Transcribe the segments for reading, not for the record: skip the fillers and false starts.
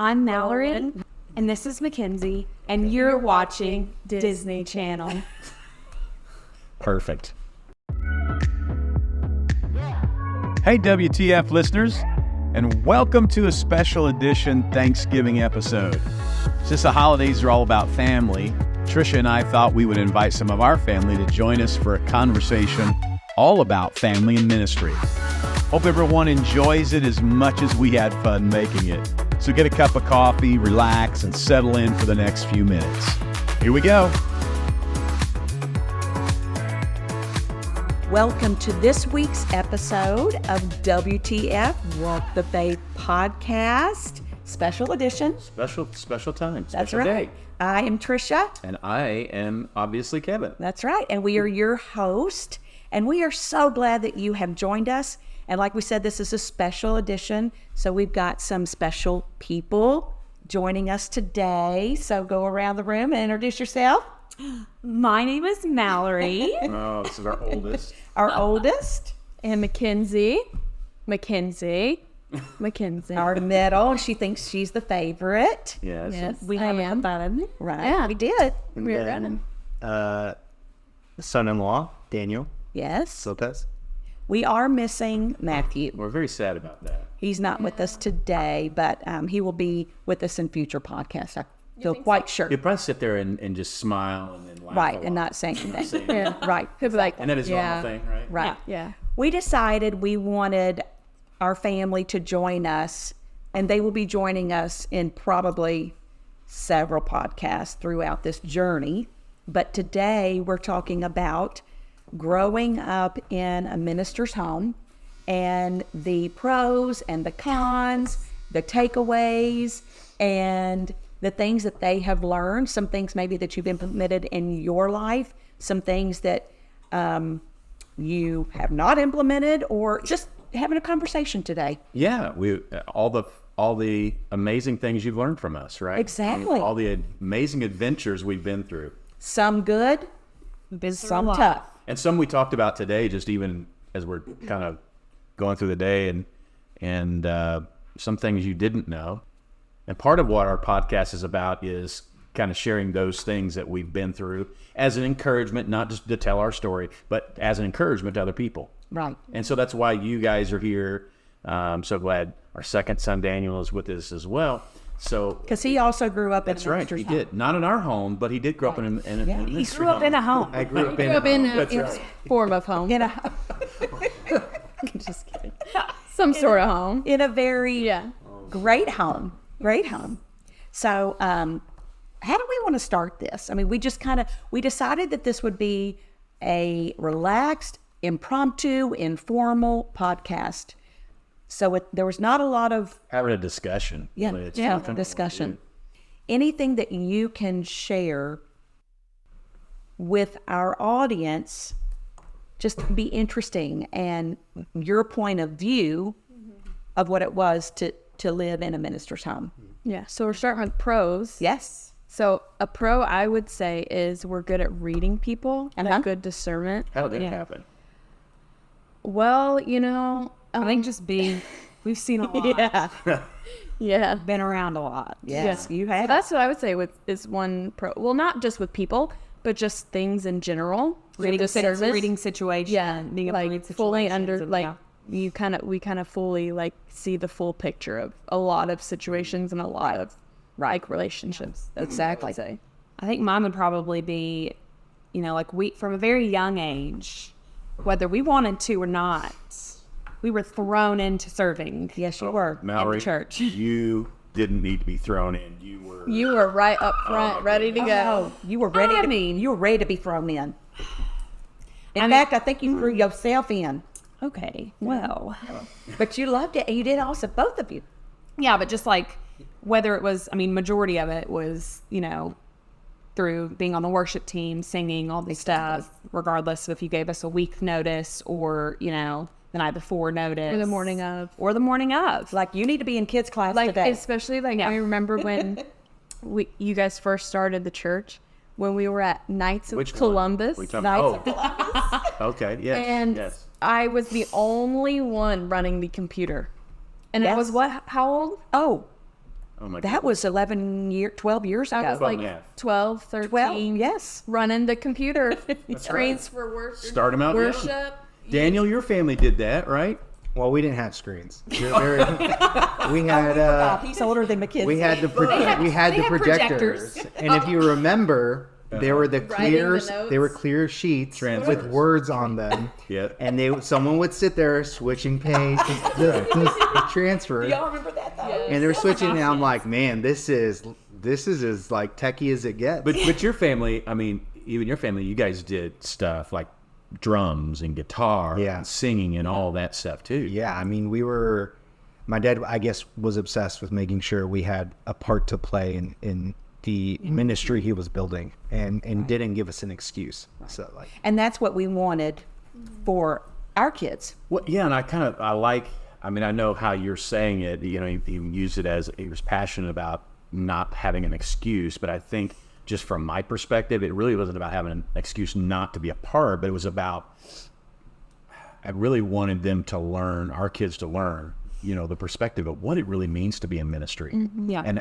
I'm Mallory, and this is Mackenzie, and you're watching Disney Channel. Perfect. Hey, WTF listeners, and welcome to a special edition Thanksgiving episode. Since the holidays are all about family, Tricia and I thought we would invite some of our family to join us for a conversation all about family and ministry. Hope everyone enjoys it as much as we had fun making it. So get a cup of coffee, relax, and settle in for the next few minutes. Here we go. Welcome to this week's episode of WTF Walk the Faith Podcast, special edition. Special time. That's Special right. day. I am Tricia. And I am obviously Kevin. That's right. And we are your host. And we are so glad that you have joined us. And like we said, this is a special edition. So we've got some special people joining us today. So go around the room and introduce yourself. My name is Mallory. Oh, this is our oldest. Our oldest. And Mackenzie. Our middle. And she thinks she's the favorite. Yes. We haven't put that in there. Right. Yeah. We did. And then, son-in-law, Daniel Yes. Lopez. We are missing Matthew. We're very sad about that. He's not with us today, but he will be with us in future podcasts. I feel quite sure. He'd probably sit there and just smile and then laugh. Right, a and lot. not say anything. Say Yeah. Right. He'll be like, And that is normal thing, right? Right. Yeah. We decided we wanted our family to join us, and they will be joining us in probably several podcasts throughout this journey. But today we're talking about growing up in a minister's home and the pros and the cons, the takeaways, and the things that they have learned, some things maybe that you've implemented in your life, some things that you have not implemented, or just having a conversation today. Yeah, we all the amazing things you've learned from us, right? Exactly. All the amazing adventures we've been through. Some good, some tough. And some we talked about today, just even as we're kind of going through the day, and some things you didn't know. And part of what our podcast is about is kind of sharing those things that we've been through as an encouragement, not just to tell our story, but as an encouragement to other people. Right. And so that's why you guys are here. I'm so glad our second son, Daniel, is with us as well. So Because he also grew up in that's a right, minister's he home. did. Not in our home, but he did grow up in a Yeah. He grew up in a home. I grew up in That's right. form of home. In a, Just kidding. Some sort of home. in a very Yeah. great home. Great home. So, how do we want to start this? I mean, we decided that this would be a relaxed, impromptu, informal podcast. So there was not a lot of Having a discussion. It's nothing- discussion. Anything that you can share with our audience, just be interesting, and your point of view of what it was to live in a minister's home. Yeah. So we're starting with pros. Yes. So a pro, I would say, is we're good at reading people and Uh-huh. have good discernment. How did that happen? Well, I think just being, we've seen a lot. yeah. Been around a lot. Yes, you So have. that's what I would say is one pro. Well, not just with people, but just things in general. Reading service. situations. Yeah, Being able to read fully situations and, we kind of fully see the full picture of a lot of situations and a lot of relationships. Exactly. I would say. I think mine would probably be, we from a very young age, whether we wanted to or not, we were thrown into serving. Yes, you were. Mallory, church. you didn't need to be thrown in. You were right up front, ready to go. Oh, you were ready. You were ready to be thrown in. In fact, I think you threw yourself in. Okay, well. But you loved it, and you did also, both of you. Yeah, but just like whether it was, majority of it was, through being on the worship team, singing, all this stuff, regardless of if you gave us a week notice or, the night before notice. Or the morning of. Or the morning of. Like, you need to be in kids' class Like, today. especially, I remember when you guys first started the church, when we were at Knights of Which one? Columbus. We talking- Knights oh. of Columbus. Okay, yes. And yes. I was the only one running the computer. And Yes. I was how old? Oh, Oh my That was 12 years ago. I was like yeah. 12, 13. 12, yes. Running the computer screens for work. Start them out. Worship. Daniel, your family did that, right? Well, we didn't have screens. We had He's older than McKinsey. we had the They had projectors, and if you remember, there were the clear the they were clear sheets with words on them. Yeah. And someone would sit there switching pages, the transfer. Y'all remember that though? And they're switching, and I'm like, man, this is as like techie as it gets. But your family, I mean, even your family, you guys did stuff like drums and guitar and singing and all that stuff too. Yeah, I mean, my dad, I guess, was obsessed with making sure we had a part to play in the ministry he was building, and didn't give us an excuse. So like, And that's what we wanted for our kids. Well, yeah, and I mean, I know how you're saying it, you know, you use it as he was passionate about not having an excuse, but I think just from my perspective, it really wasn't about having an excuse not to be a part, but it was about, I really wanted them to learn, our kids to learn, you know, the perspective of what it really means to be in ministry. Mm-hmm. Yeah.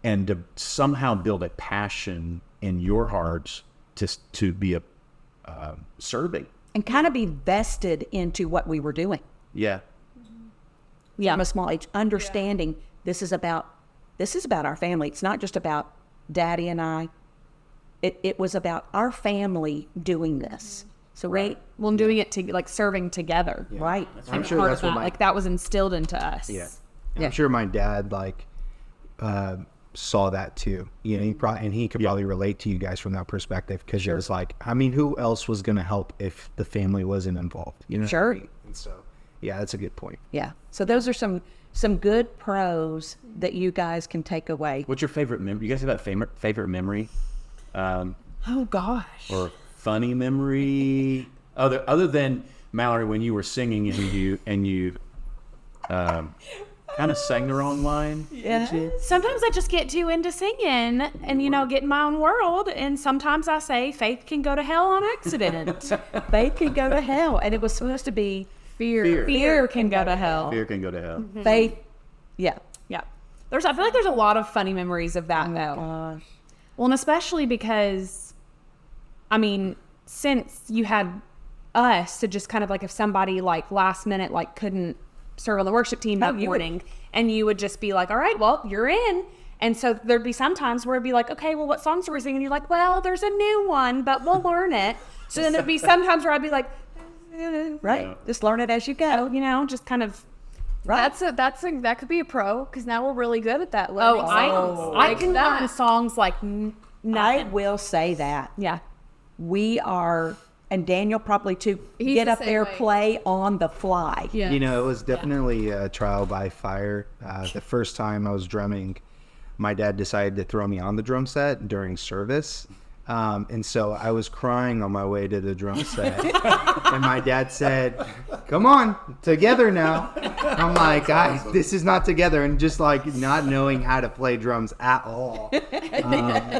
And to somehow build a passion in your hearts to be serving. And kind of be vested into what we were doing. Yeah. From a small age, understanding this is about our family. It's not just about Daddy and I. It was about our family doing this. So Well, and doing it to like serving together. right. I'm sure Part that's of what that, like that was instilled into us. Yeah. I'm sure my dad saw that too. You know, he could probably relate to you guys from that perspective, because it was like, I mean, who else was going to help if the family wasn't involved? You know. Sure. And so, yeah, that's a good point. Yeah. So those are some good pros that you guys can take away. What's your favorite memory? You guys have that favorite memory? Oh gosh. Or funny memory? Other than Mallory, when you were singing and you kind of sang the wrong line. Yeah. Sometimes I just get too into singing and, you know, get in my own world. And sometimes I say faith can go to hell on accident. Faith can go to hell. And it was supposed to be Fear can go to hell. Fear can go to hell. faith. Yeah. Yeah. I feel like there's a lot of funny memories of that though. Gosh. Well, and especially because, I mean, since you had us to just kind of like if somebody like last minute like couldn't serve on the worship team that morning, and you would just be like, all right, well, you're in. And so there'd be some times where it'd be like, okay, well, what songs are we singing? And you're like, well, there's a new one, but we'll learn it. So then there'd be sometimes where I'd be like, Right. Yeah. Just learn it as you go. you know, just kind of. Right. That could be a pro, because now we're really good at that. Oh, learning I songs. can learn songs like I nothing. will say that. Yeah. We are, and Daniel probably too, He's get the up same there, way. play on the fly. Yeah. You know, it was definitely a trial by fire. The first time I was drumming, my dad decided to throw me on the drum set during service. And so I was crying on my way to the drum set. And my dad said, come on, together now. I'm like, guys, this is not together. And just like not knowing how to play drums at all. I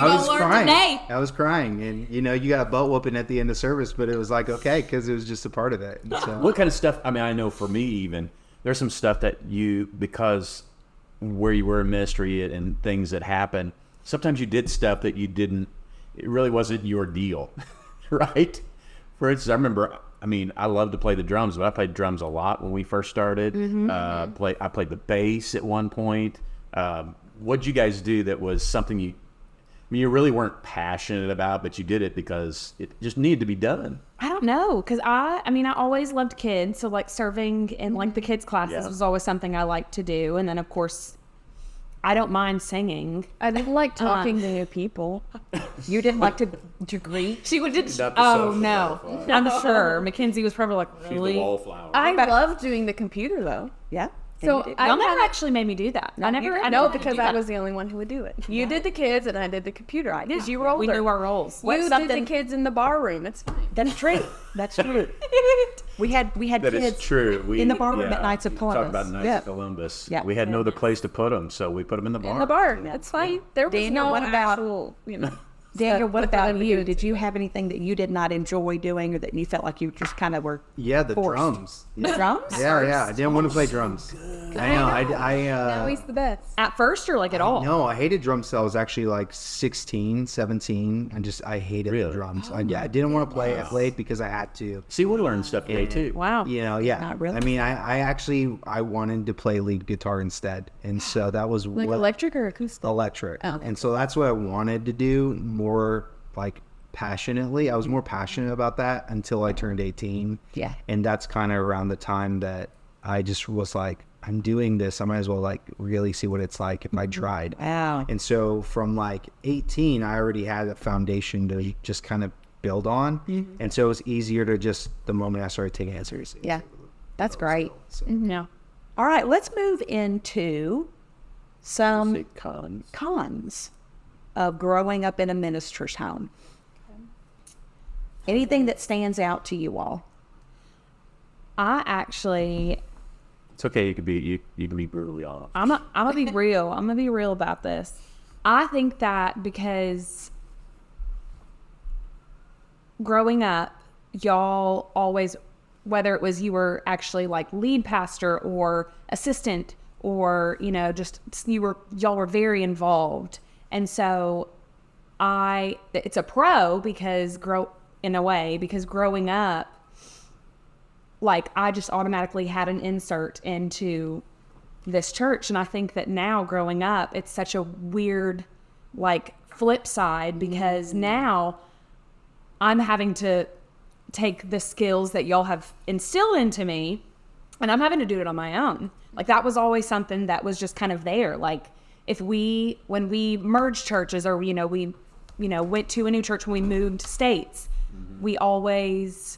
was crying. today. I was crying. And, you know, you got a butt whooping at the end of service, but it was like, okay, because it was just a part of it. And so, What kind of stuff? I mean, I know for me even, there's some stuff that because where you were in ministry and things that happened, sometimes you did stuff that you didn't, it really wasn't your deal, right? For instance, I remember, I mean, I love to play the drums, but I played drums a lot when we first started. I played the bass at one point. What'd you guys do that was something you really weren't passionate about, but you did it because it just needed to be done? I don't know, because I mean, I always loved kids, so like serving in like the kids' classes was always something I liked to do, and then of course, I don't mind singing. I didn't like talking to new people. You didn't like to greet? She would did. Not the Oh social no, butterfly. I'm sure Mackenzie was probably like, really. wallflower. I love doing the computer though. Yeah. So I Y'all never actually made me do that. I never. I know never because do I that. was the only one who would do it. You did the kids and I did the computer. Because you were older. We knew our roles. You did the kids in the bar room. It's fine. That's true. That's true. We had That kids is true. in the bar room at Knights of Talk Columbus. about Knights Yeah. of Columbus. Yeah. We had no other place to put them, so we put them in the bar. In the bar. That's fine. There was Daniel, no what about- actual, you know. Daniel, what But that about would you? be- Did you have anything that you did not enjoy doing or that you felt like you just kind of were Yeah, the forced? drums. The drums? Yeah. I didn't want to play drums. I know. Now he's the best. At first or like at all? No, I hated drums till I was actually like 16, 17. I hated the drums. I didn't want to play. I played because I had to. See, we learned stuff today too. Wow. You know, yeah. Not really. I mean, I actually wanted to play lead guitar instead, and so that was Like what electric or acoustic? electric. Oh, okay. And so that's what I wanted to do more like passionately. I was more passionate about that until I turned 18. Yeah. And that's kind of around the time that I just was like, I'm doing this. I might as well like really see what it's like if I tried. Wow. And so from like 18, I already had a foundation to just kind of build on. And so it was easier to just, the moment I started taking it seriously. Yeah. That's great. So, No. All right, let's move into some Cons. cons of growing up in a minister's home. Anything that stands out to you all? I actually, It's okay. You can be brutally honest. I'm gonna be real. I'm gonna be real about this. I think that because growing up, y'all always, whether it was you were actually like lead pastor or assistant or, you know, just y'all were very involved. And so it's a pro because growing up, like I just automatically had an insert into this church. And I think that now growing up, it's such a weird like flip side because now I'm having to take the skills that y'all have instilled into me and I'm having to do it on my own. Like that was always something that was just kind of there. Like when we merged churches or, we went to a new church when we moved states, we always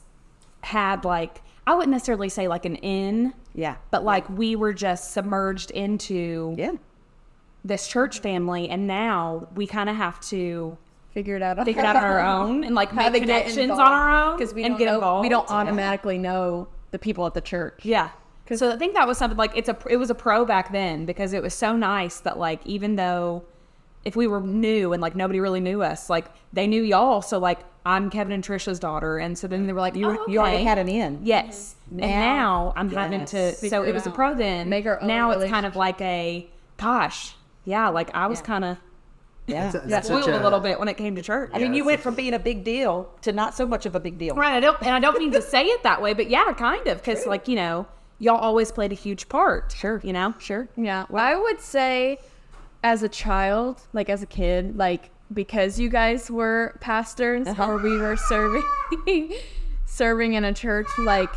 had like, I wouldn't necessarily say like an in, Yeah. but like we were just submerged into Yeah. this church family. And now we kind of have to Figure it out. figure it out on our own and like How make to get connections on involved. our own Because we and don't get know, involved. we don't automatically know the people at the church. Yeah. So I think that was something like it was a pro back then because it was so nice that like even though if we were new and like nobody really knew us, like they knew y'all. So like I'm Kevin and Trisha's daughter, and so then they were like, You already okay. had an in. Yes. And now I'm having to. Yes. So Figure it it was a out. pro then. Make our own now it's kind of like a gosh, yeah. Like I was kind of Yeah. That's spoiled such a little bit when it came to church. I mean, you went from being a big deal to not so much of a big deal. Right, I don't mean to say it that way, but yeah, kind of, because like y'all always played a huge part. Sure, sure. Yeah. I would say as a child, like as a kid, like because you guys were pastors or we were serving in a church, like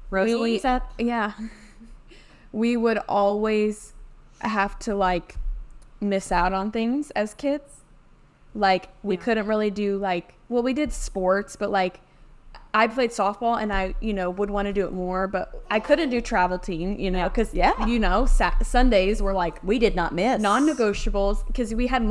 Rosalie, yeah, we would always have to like miss out on things as kids. Like we couldn't really do we did sports, but like I played softball and I, would want to do it more, but I couldn't do travel team, because, Sundays were like We did not miss. non-negotiables because we had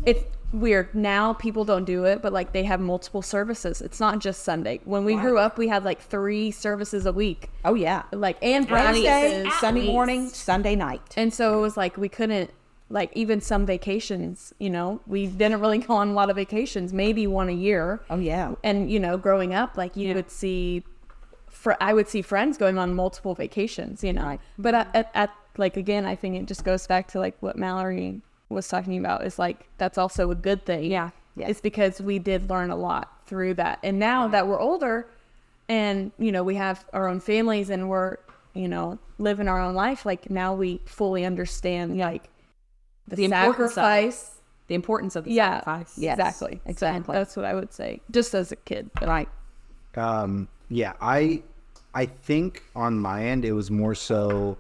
it's weird. Now people don't do it, but like they have multiple services. It's not just Sunday. When we grew up, we had like 3 services a week, Oh, yeah. like, and Wednesday, practices. Sunday morning, Sunday night. And so it was like we couldn't, like even some vacations, we didn't really go on a lot of vacations, maybe one a year. Oh, yeah. And growing up, like you would see, I would see friends going on multiple vacations, But at like again, I think it just goes back to like what Mallory was talking about. Is like that's also a good thing. Yeah. It's because we did learn a lot through that, and now that we're older, and we have our own families, and we're living our own life. Like now we fully understand like the importance sacrifice. the importance of the Yeah. sacrifice. Yes, Exactly. exactly. That's what I would say, just as a kid. But Right. Yeah, I think on my end it was more so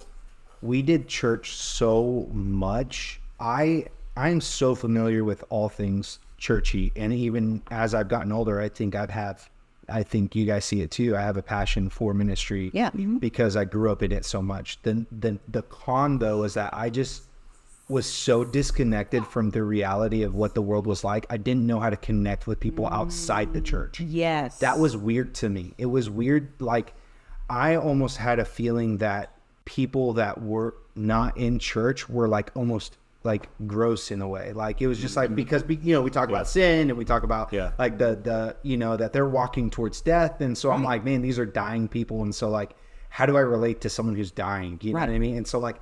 we did church so much. I'm so familiar with all things churchy, and even as I've gotten older, I think you guys see it too. I have a passion for ministry. Yeah. Because I grew up in it so much. Then the con though is that I just was so disconnected from the reality of what the world was like. I didn't know how to connect with people outside the church. Yes. That was weird to me. It was weird. Like I almost had a feeling that people that were not in church were like almost like gross in a way. Like it was just like, because we talk about sin, and we talk about like the that they're walking towards death, and so I'm like, man, these are dying people, and so like, how do I relate to someone who's dying? You know what I mean? And so like,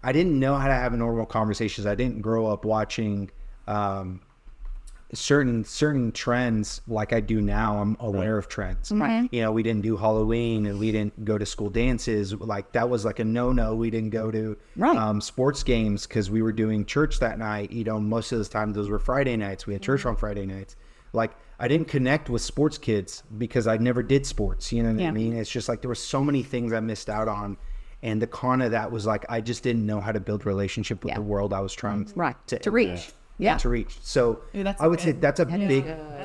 I didn't know how to have normal conversations. I didn't grow up watching certain trends like I do now. I'm aware of trends. Right. We didn't do Halloween, and we didn't go to school dances. Like that was like a no. We didn't go to sports games because we were doing church that night. Most of the time those were Friday nights. We had church on Friday nights. Like I didn't connect with sports kids because I never did sports. You know what I mean? It's just like there were so many things I missed out on. And the con of that was like, I just didn't know how to build relationship with the world I was trying to reach. Yeah. To reach. So I would say that's a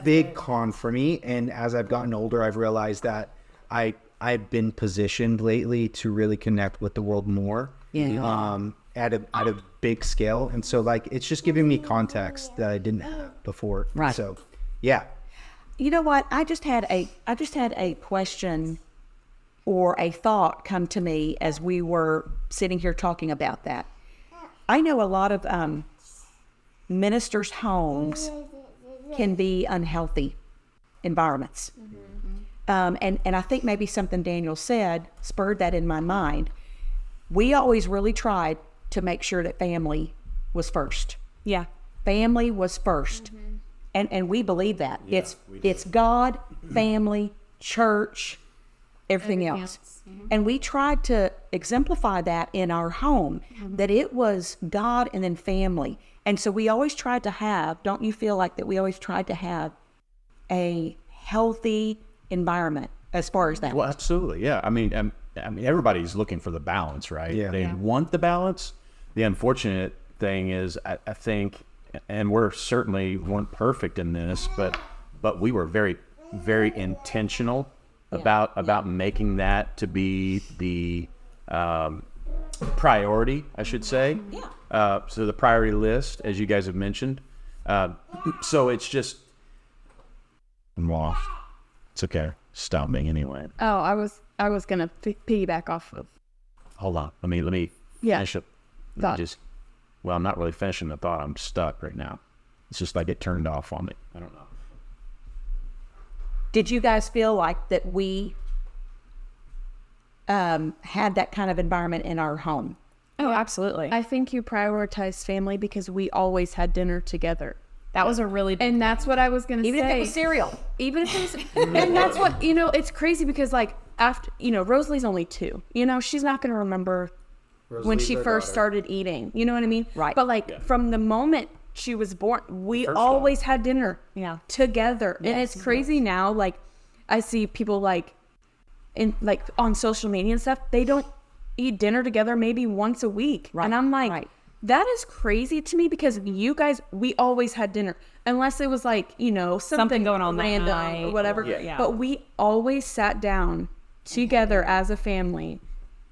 big con for me. And as I've gotten older, I've realized that I've been positioned lately to really connect with the world more at a big scale. And so like, it's just giving me context that I didn't have before. Right. So yeah. You know what? I just had a question or a thought come to me as we were sitting here talking about that. I know a lot of ministers' homes can be unhealthy environments. And I think maybe something Daniel said spurred that in my mind. We always really tried to make sure that family was first. Yeah. Family was first. And we believe that. It's God, family, church, everything else. And we tried to exemplify that in our home, that it was God and then family. And so we always tried to have, don't you feel like that we always tried to have a healthy environment as far as that? Well, absolutely. Yeah. I mean, everybody's looking for the balance, right? Yeah. They want the balance. The unfortunate thing is, I think, and we're certainly weren't perfect in this, but we were very, very intentional about making that to be the priority, I should say. So the priority list, as you guys have mentioned. So it's just, I'm lost. It's okay. Stop me anyway. Oh, I was gonna piggyback off of. Hold on. Let me finish up. Thought. Well, I'm not really finishing the thought. I'm stuck right now. It's just like it turned off on me. I don't know. Did you guys feel like that we had that kind of environment in our home? Oh, absolutely. I think you prioritized family because we always had dinner together. That was a really big And that's what I was going to say. Even if it was cereal. Even if it was, and that's what, it's crazy because like after, Rosalie's only 2, she's not going to remember when she first started eating, you know what I mean? Right. But like from the moment she was born, we always had dinner together. And it's crazy now. Like I see people like on social media and stuff, they don't eat dinner together maybe once a week. Right. And I'm like, that is crazy to me because you guys, we always had dinner unless it was like, something going on that random night or whatever. Yeah. But we always sat down together as a family.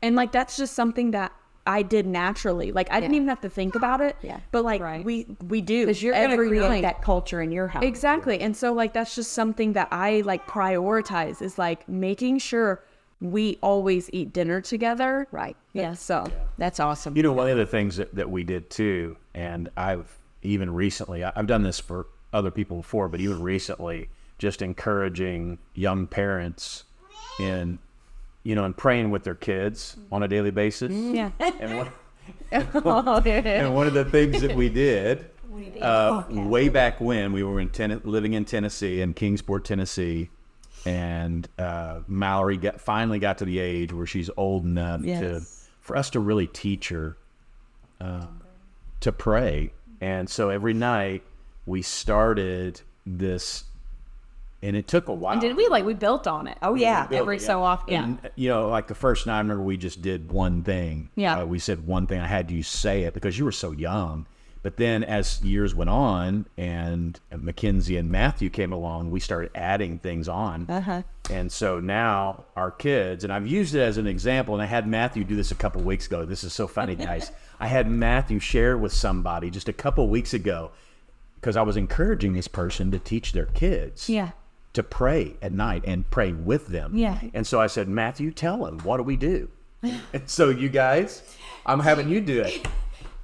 And like, that's just something that I did naturally. Like I didn't even have to think about it. Yeah. But like we do. Because you're going to create that culture in your house. Exactly. And so like, that's just something that I like prioritize is like making sure we always eat dinner together. Right. Yeah. So That's awesome. One of the things that we did too, and I've even recently, I've done this for other people before, but even recently, just encouraging young parents in praying with their kids on a daily basis. yeah. And one of the things that we did way back when we were living in Tennessee, in Kingsport, Tennessee, and Mallory finally got to the age where she's old enough for us to really teach her to pray. And so every night we started this, and it took a while. And did we built on it? Oh, yeah. Every so often. And, like the first night, I remember we just did one thing. Yeah. We said one thing. I had you say it because you were so young. But then as years went on and Mackenzie and Matthew came along, we started adding things on. And so now our kids, and I've used it as an example, and I had Matthew do this a couple weeks ago. This is so funny, guys. I had Matthew share with somebody just a couple weeks ago because I was encouraging this person to teach their kids to pray at night and pray with them. Yeah. And so I said, Matthew, tell them, what do we do? And so you guys, I'm having you do it.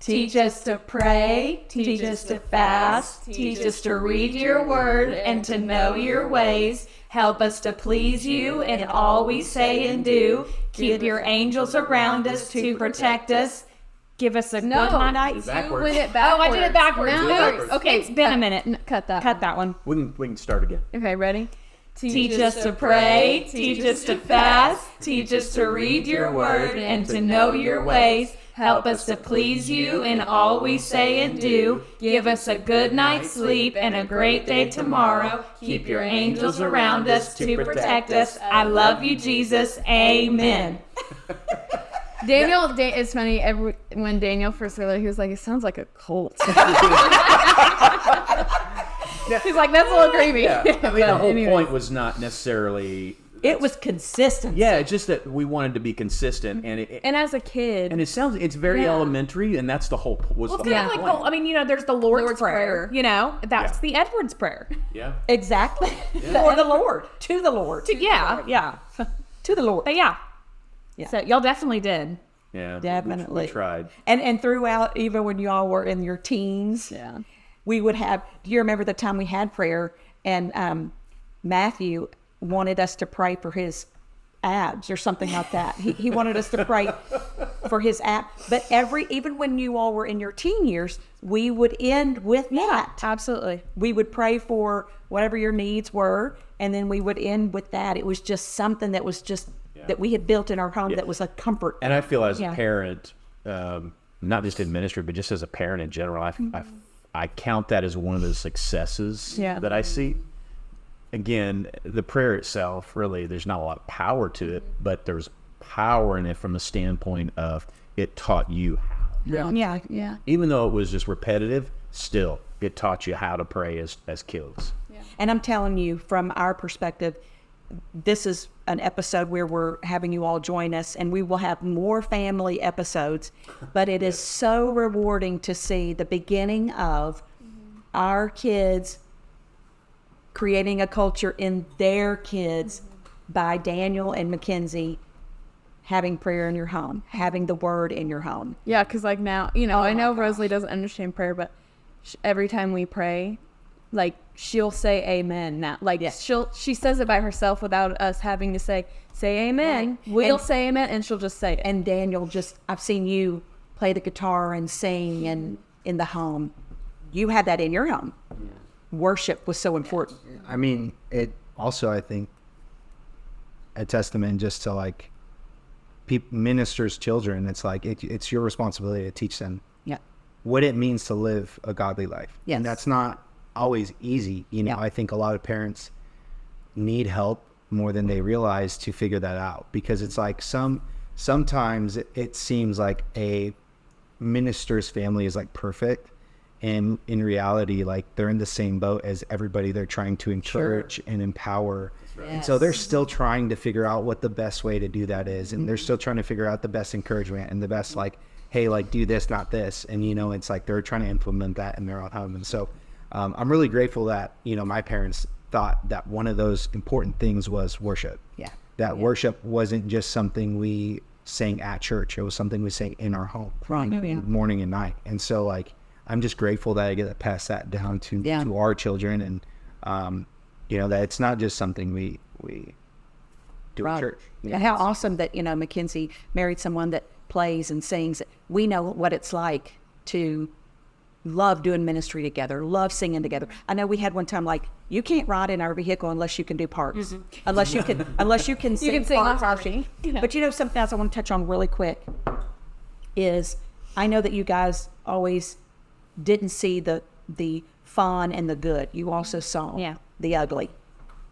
Teach us to pray, teach us to fast, teach us to read your word and to know your ways. Help us to please you in all we say and do. Keep your angels around us to protect us. Give us a No, good night. you went it backwards. Oh, I did it backwards. No. Okay, it's been a minute. Cut that. Cut that one. We can start again. Okay, ready? Teach us to pray, teach us to fast, teach us to read your word and to know your ways. Help us to please you in all we say and do. Give us a good night's sleep and a great day tomorrow. Keep your angels around us to protect us. I love you, Jesus. Amen. Daniel, it's funny. When Daniel first heard it, he was like, "It sounds like a cult." He's like, "That's a little creepy." Yeah. I mean, the whole point was not necessarily. It was consistent. Yeah, it's just that we wanted to be consistent, and And as a kid, it's very elementary, and that's the whole Well, it's kind of like, I mean, there's the Lord's Prayer. That's the Edwards Prayer. Yeah. Exactly. For the Lord. To the Lord. Yeah. To the Lord. But yeah. Yeah. So y'all definitely did. Yeah. Definitely. We tried. And throughout, even when y'all were in your teens, we would have, do you remember the time we had prayer and Matthew wanted us to pray for his abs or something like that. He wanted us to pray for his abs. But even when you all were in your teen years, we would end with that. Absolutely. We would pray for whatever your needs were, and then we would end with that. It was just something that was just that we had built in our home that was a comfort. And I feel as a parent, not just in ministry, but just as a parent in general, I count that as one of the successes that I see. Again, the prayer itself, really, there's not a lot of power to it, but there's power in it from the standpoint of it taught you how. Yeah. Even though it was just repetitive, still, it taught you how to pray as kids. And I'm telling you, from our perspective, this is an episode where we're having you all join us, and we will have more family episodes, but it is so rewarding to see the beginning of our kids creating a culture in their kids by Daniel and Mackenzie having prayer in your home, having the word in your home. Yeah, because like now, I know Rosalie doesn't understand prayer, but every time we pray, like she'll say amen now. Like she says it by herself without us having to say amen. Right. We'll say amen, and she'll just say it. And Daniel, I've seen you play the guitar and sing and in the home. You had that in your home. Worship was so important. I mean, it also, I think, a testament just to like ministers' children. It's like it's your responsibility to teach them what it means to live a godly life. Yes. And that's not always easy. I think a lot of parents need help more than they realize to figure that out, because it's like sometimes it seems like a minister's family is like perfect. And in reality, like they're in the same boat as everybody they're trying to encourage and empower. Right. And so they're still trying to figure out what the best way to do that is. And they're still trying to figure out the best encouragement and the best, like, hey, like do this, not this. And, it's like they're trying to implement that in their own home. And so I'm really grateful that, my parents thought that one of those important things was worship. Yeah. That worship wasn't just something we sang at church. It was something we sang in our home. Right. Morning and night. And so like, I'm just grateful that I get to pass that down to our children, and that it's not just something we do at church. Yeah. And how awesome that Mackenzie married someone that plays and sings. We know what it's like to love doing ministry together, love singing together. I know we had one time like you can't ride in our vehicle unless you can do parts, unless you can sing parts. But something else I want to touch on really quick is I know that you guys always didn't see the fun and the good. You also saw the ugly.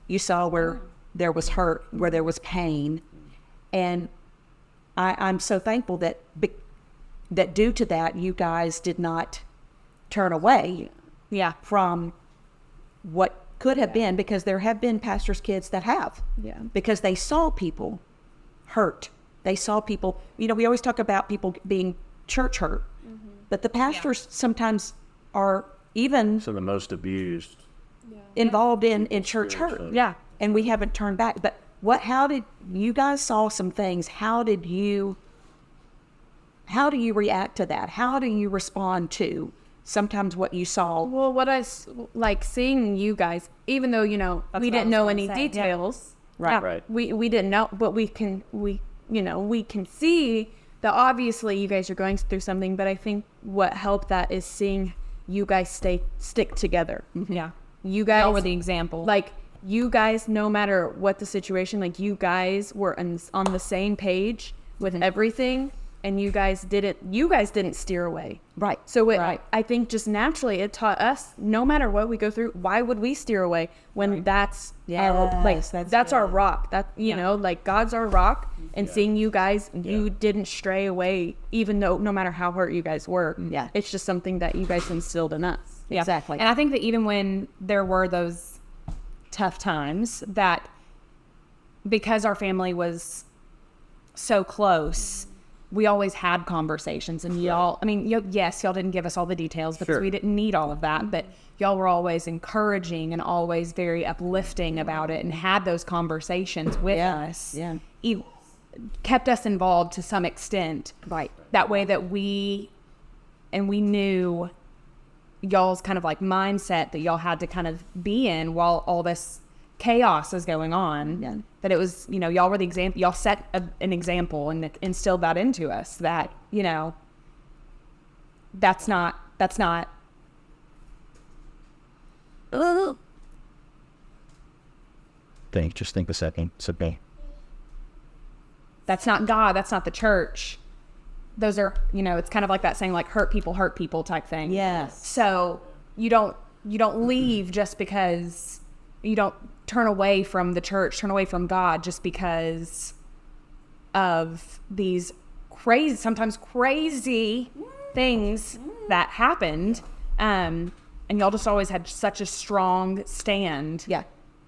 You saw where there was hurt, where there was pain. And I'm so thankful that due to that, you guys did not turn away from what could have been, because there have been pastors' kids that have. Yeah. Because they saw people hurt. They saw people, we always talk about people being church hurt. But the pastors sometimes are even some of the most abused involved in church hurt. Yeah. And we haven't turned back. But how did you guys saw some things? How did you How do you react to that? How do you respond to sometimes what you saw? Well, what like seeing you guys, even though, we didn't know any details. Right. Right. We didn't know, but we can see that obviously you guys are going through something, but I think what helped that is seeing you guys stick together. Yeah. You guys Y'all were the example. Like, you guys, no matter what the situation, like, you guys were on the same page with everything, and you guys didn't steer away. Right. So Right. I think just naturally it taught us, no matter what we go through, why would we steer away when that's Yes, our rock. That like, God's our rock, and seeing you guys, you didn't stray away, even though no matter how hurt you guys were. Yeah. It's just something that you guys instilled in us. Yeah. Exactly. And I think that even when there were those tough times, that because our family was so close, we always had conversations, and y'all, I mean, yes, y'all didn't give us all the details because we didn't need all of that, but y'all were always encouraging and always very uplifting about it, and had those conversations with us. Yeah. It kept us involved to some extent. Right. That way that we knew y'all's kind of like mindset that y'all had to kind of be in while all this chaos is going on. Yeah. That it was, y'all were the example. Y'all set an example and instilled that into us, that, that's not Just think a second. It's okay. that's not God. That's not the church. Those are, it's kind of like that saying, like, hurt people type thing. Yes. So you don't leave just because, you don't turn away from the church, turn away from God just because of these sometimes crazy things that happened. And y'all just always had such a strong stand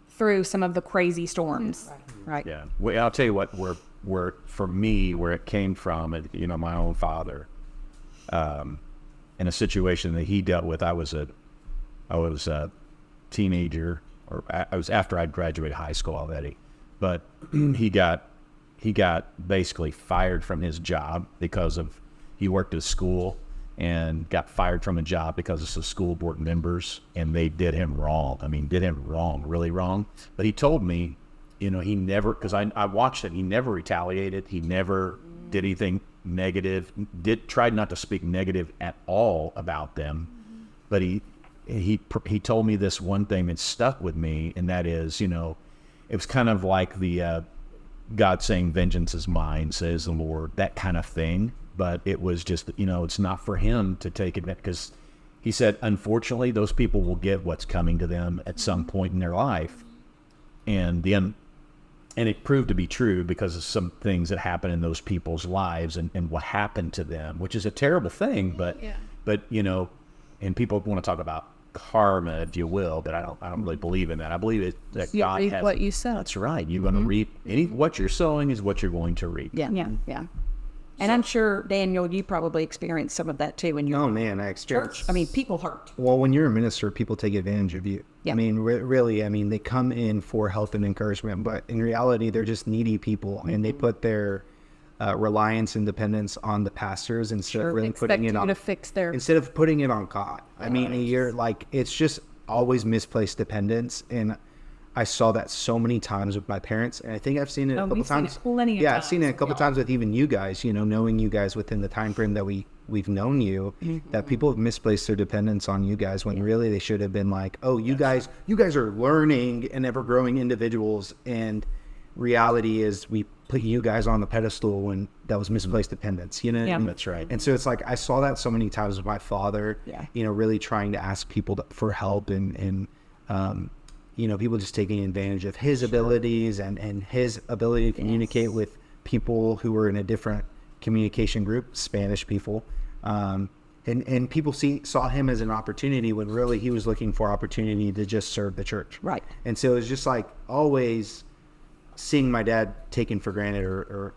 through some of the crazy storms. Right. Yeah. Well, I'll tell you what, where for me, where it came from, my own father, in a situation that he dealt with. I was a teenager, or I was after I'd graduated high school already, but he got basically fired from his job because he worked at a school and got fired from a job because of some school board members, and they did him wrong. I mean, did him wrong, really wrong. But he told me, he never, because I watched it, he never retaliated. He never did anything negative, tried not to speak negative at all about them. But he told me this one thing that stuck with me, and that is, it was kind of like the God saying, vengeance is mine, says the Lord, that kind of thing. But it was just, it's not for him to take it, because he said, unfortunately, those people will get what's coming to them at some point in their life. And it proved to be true because of some things that happened in those people's lives and what happened to them, which is a terrible thing. But and people want to talk about karma, if you will, but I don't really believe in that. I believe that You God reap has what you sow. That's right. You're going to reap what you're sowing is what you're going to reap. Yeah. Yeah. Yeah. And I'm sure, Daniel, you probably experienced some of that too in your Oh man, I experienced. church. I mean, people hurt. Well, when you're a minister, people take advantage of you. Yeah. I mean, really, they come in for help and encouragement, but in reality, they're just needy people, and they put their reliance and dependence on the pastors instead of really Expect putting it you on to fix their instead of putting it on God. I mean, you're like, it's just always misplaced dependence, and I saw that so many times with my parents, and I think I've seen it a couple we've seen times. it plenty of I've seen it a times. couple times with even you guys. Knowing you guys within the time frame that we've known you, that people have misplaced their dependence on you guys when really they should have been like, oh, you guys are learning and ever growing individuals, and reality is we put you guys on the pedestal when that was misplaced dependence. Yeah. That's right. And so it's like I saw that so many times with my father. Yeah. Really trying to ask people for help and people just taking advantage of his abilities and his ability to communicate with people who were in a different communication group, Spanish people. And people saw him as an opportunity when really he was looking for opportunity to just serve the church. Right. And so it was just like always seeing my dad taken for granted, or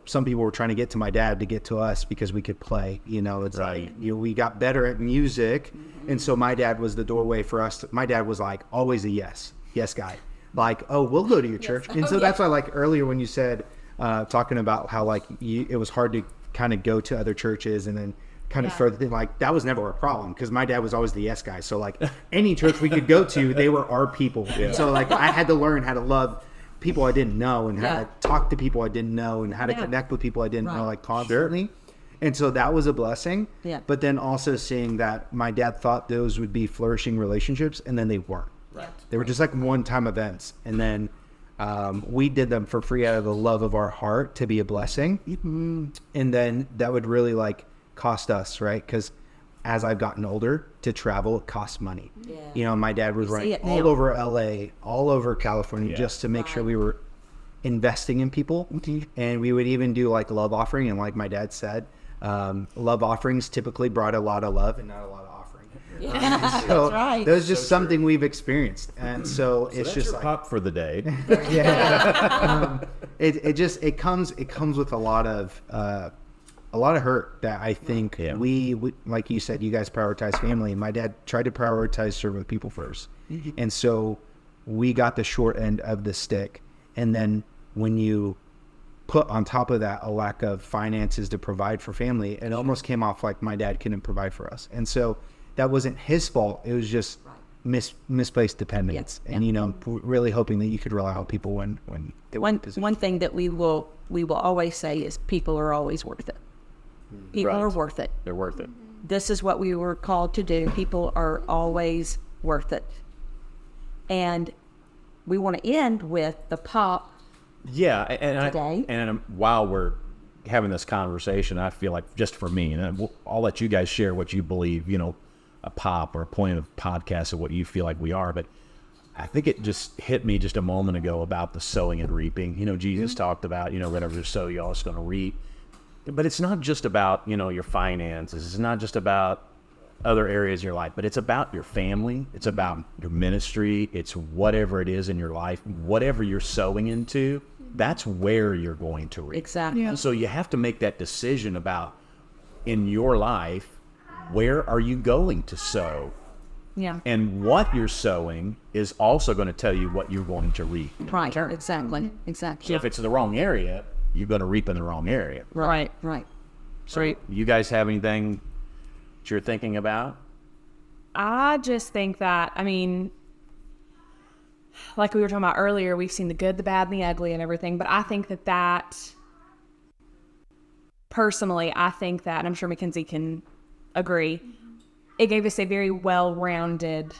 some people were trying to get to my dad to get to us because we could play. It's Right. like we got better at music, and so my dad was the doorway for us. My dad was like always a yes guy. Like, oh, we'll go to your church. And so that's why, like earlier when you said talking about how like it was hard to kind of go to other churches and then kind of further like that was never a problem because my dad was always the yes guy. So like any church we could go to, they were our people. So like I had to learn how to love people I didn't know and how to talk to people I didn't know and how to connect with people I didn't know like constantly. And so that was a blessing. Yeah. But then also seeing that my dad thought those would be flourishing relationships and then they weren't. Right. They were just like one-time events. And then we did them for free out of the love of our heart to be a blessing. Mm-hmm. And then that would really like cost us, right? Because as I've gotten older, to travel it costs money. Yeah. You know, my dad was running all over LA, all over California, just to make sure we were investing in people. Mm-hmm. And we would even do like love offering. And like my dad said, love offerings typically brought a lot of love and not a lot of offering. Yeah, so that's right. That was just something we've experienced. And so it's that's just your like pop for the day. It comes with a lot of hurt that I think we like you said, you guys prioritize family. My dad tried to prioritize serving people first. Mm-hmm. And so we got the short end of the stick. And then when you put on top of that a lack of finances to provide for family, it almost came off like my dad couldn't provide for us. And so that wasn't his fault. It was just misplaced dependence. Yeah. And, you know, really hoping that you could rely on people when they were in position. One thing that we will always say is people are always worth it. People are worth it. They're worth it. This is what we were called to do. People are always worth it. And we want to end with the pop. Yeah, today. And while we're having this conversation, I feel like just for me, and I'll let you guys share what you believe, you know, a pop or a point of podcast of what you feel like we are. But I think it just hit me just a moment ago about the sowing and reaping. You know, Jesus talked about, you know, whatever you sow, you're also going to reap. But it's not just about, you know, your finances. It's not just about other areas of your life, but it's about your family. It's about your ministry. It's whatever it is in your life, whatever you're sowing into, that's where you're going to reap. Exactly. Yeah. So you have to make that decision about in your life, where are you going to sow? Yeah. And what you're sowing is also going to tell you what you're going to reap. Right. Exactly. Exactly. So if it's the wrong area, you're going to reap in the wrong area. Right. So you guys have anything that you're thinking about? I just think that, I mean, like we were talking about earlier, we've seen the good, the bad, and the ugly and everything, but I think that personally, I think that, and I'm sure Mackenzie can agree, it gave us a very well-rounded,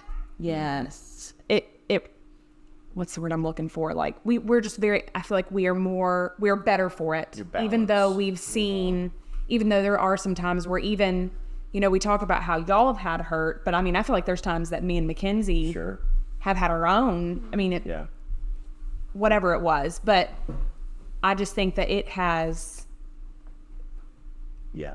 what's the word I'm looking for? Like we're just very, I feel like we're better for it. Even though we've seen, even though there are some times where even, you know, we talk about how y'all have had hurt, but I mean, I feel like there's times that me and Mackenzie have had our own, I mean, whatever it was, but I just think that it has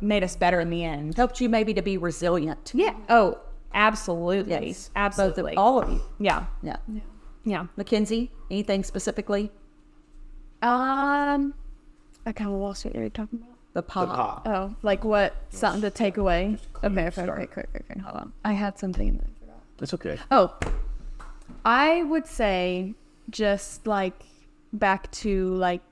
made us better in the end. Helped you maybe to be resilient. Yeah. Oh, absolutely. Yes. Absolutely. All of you. Yeah. Mackenzie, anything specifically? I kind of lost what you're talking about. The pop. Oh, like what? Something to take away? Okay, quick. Hold on. I had something and I forgot. That's okay. Oh, I would say just like back to like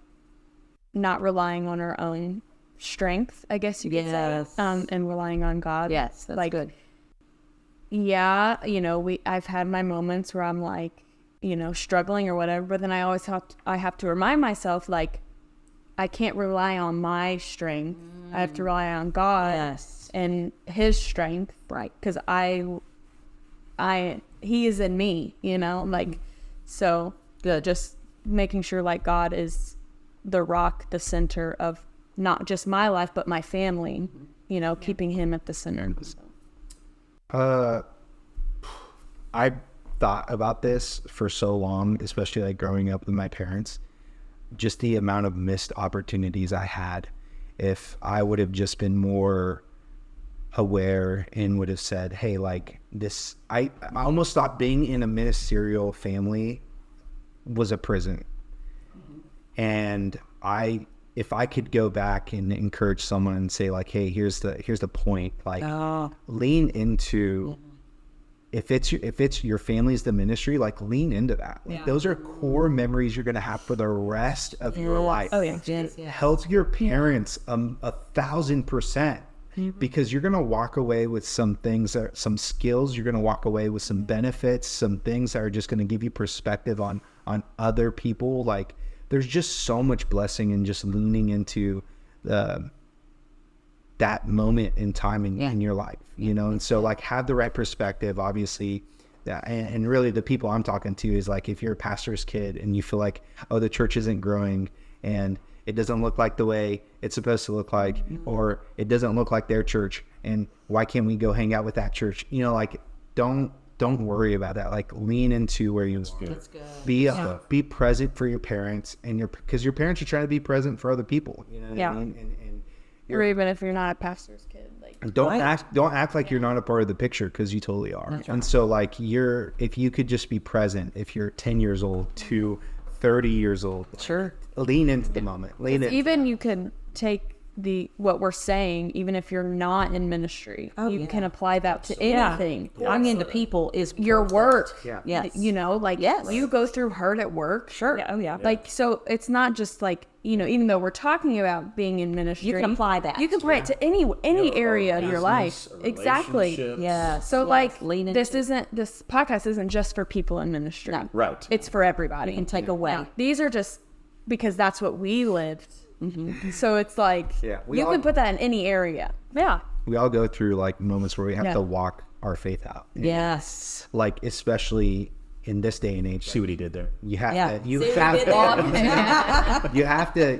not relying on our own strength, I guess you could say. And relying on God. Yes, that's like, good. Yeah, you know, I've had my moments where I'm like, you know, struggling or whatever, but then I always have to remind myself, like, I can't rely on my strength. I have to rely on God and His strength, right? Because He is in me, you know, like, so just making sure like God is the rock, the center of not just my life, but my family, you know, keeping Him at the center. I thought about this for so long, especially like growing up with my parents, just the amount of missed opportunities I had. If I would have just been more aware and would have said, hey, like this, I almost thought being in a ministerial family was a prison. And if I could go back and encourage someone and say like, hey, here's the point, like lean into if it's your family's the ministry, like lean into that. Like, those are core memories you're going to have for the rest of your life. Oh yeah. Help your parents 1,000%, because you're going to walk away with some things, some skills. You're going to walk away with some benefits, some things that are just going to give you perspective on other people. Like, there's just so much blessing in just leaning into that moment in time in your life, and so like have the right perspective, obviously. And really the people I'm talking to is like, if you're a pastor's kid and you feel like, oh, the church isn't growing and it doesn't look like the way it's supposed to look like, or it doesn't look like their church, and why can't we go hang out with that church? Like, don't worry about that. Like, lean into where you are. That's good. Be present for your parents, and because your parents are trying to be present for other people. You know what I mean? And Or even if you're not a pastor's kid, like don't act like you're not a part of the picture, because you totally are. That's right. And so like if you could just be present, if you're 10 years old to 30 years old, Sure. lean into the moment. even you can take what we're saying, even if you're not in ministry, you can apply that to anything. Bring into people is Your work, Yes. you go through hurt at work. Sure. Yeah. Oh yeah. Like, so it's not just like, even though we're talking about being in ministry, You can apply that. You can apply it to any area of your life. Exactly. Yeah. So like, Lean into this podcast isn't just for people in ministry. No. Right. It's for everybody. You can take away. Yeah. These are just because that's what we lived. So it's like, we you all- can put that in any area. Yeah. We all go through like moments where we have to walk our faith out. Yes. Like, especially in this day and age. See what he did there. You have Yeah. to, you See what have he did to,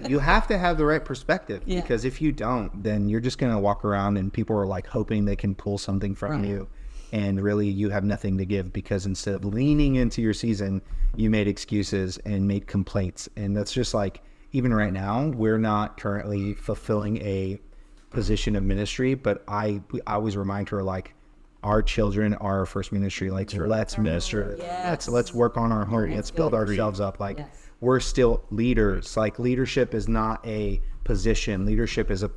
you have to have the right perspective, Yeah. because if you don't, then you're just going to walk around and people are like hoping they can pull something from you. And really you have nothing to give, because instead of leaning into your season, you made excuses and made complaints. And that's just like, even right now, we're not currently fulfilling a position of ministry, but I always remind her, like, our children are our first ministry. Like, let's minister. Let's work on our heart. Let's build ourselves up. Like, we're still leaders. Like, leadership is not a position. Leadership is a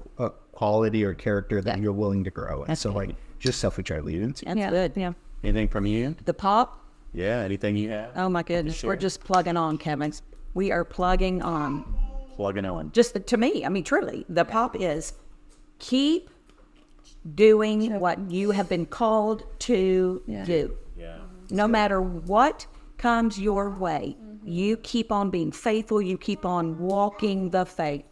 quality or character that you're willing to grow. And so, like, just selfishly try to lead into. That's good. Yeah. Anything from you? The pop. Yeah. Anything you have? Oh my goodness. We're just plugging on, Kevin. We are plugging on. Plugging on. Just to me, I mean, truly, the pop is keep doing what you have been called to do. Yeah. No matter what comes your way, you keep on being faithful. You keep on walking the faith.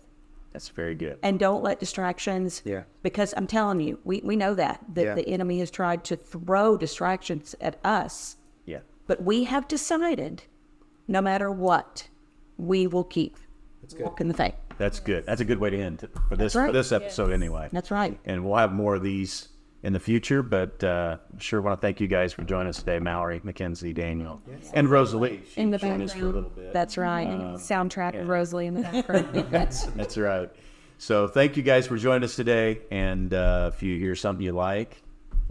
That's very good. And don't let distractions, because I'm telling you, we know that the enemy has tried to throw distractions at us. Yeah. But we have decided, no matter what, we will keep walking the faith. That's good. That's a good way to end for this right. for this episode anyway. That's right. And we'll have more of these in the future, but sure want to thank you guys for joining us today, Mallory, Mackenzie, Daniel, and Rosalie. In the joined us for a little bit. That's right. Soundtrack of Rosalie in the background. That's right. So thank you guys for joining us today. And if you hear something you like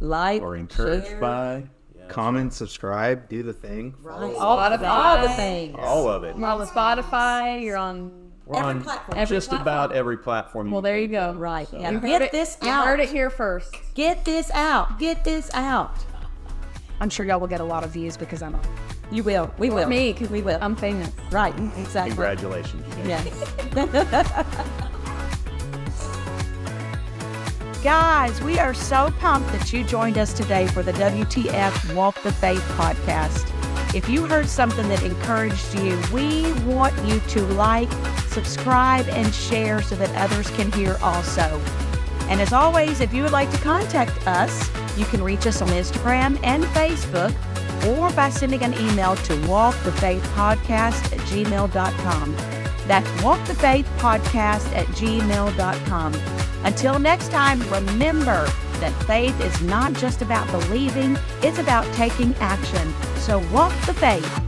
or encouraged share. by, Comment, subscribe, do the thing. Right. All the things. all of it. You're on Spotify. You're on. We're on platform. just about every platform. Well, there you go. Right. So- Yeah. You heard Get it- this you out. heard it here first. Get this out. Get this out. I'm sure y'all will get a lot of views because I'm on. You will. We will. Me, because we will. I'm famous. Right. Exactly. Congratulations. You guys. Yes. Guys, we are so pumped that you joined us today for the WTF Walk the Faith podcast. If you heard something that encouraged you, we want you to like, subscribe, and share so that others can hear also. And as always, if you would like to contact us, you can reach us on Instagram and Facebook, or by sending an email to walkthefaithpodcast@gmail.com. That's walkthefaithpodcast@gmail.com. Until next time, remember that faith is not just about believing, it's about taking action. So walk the faith.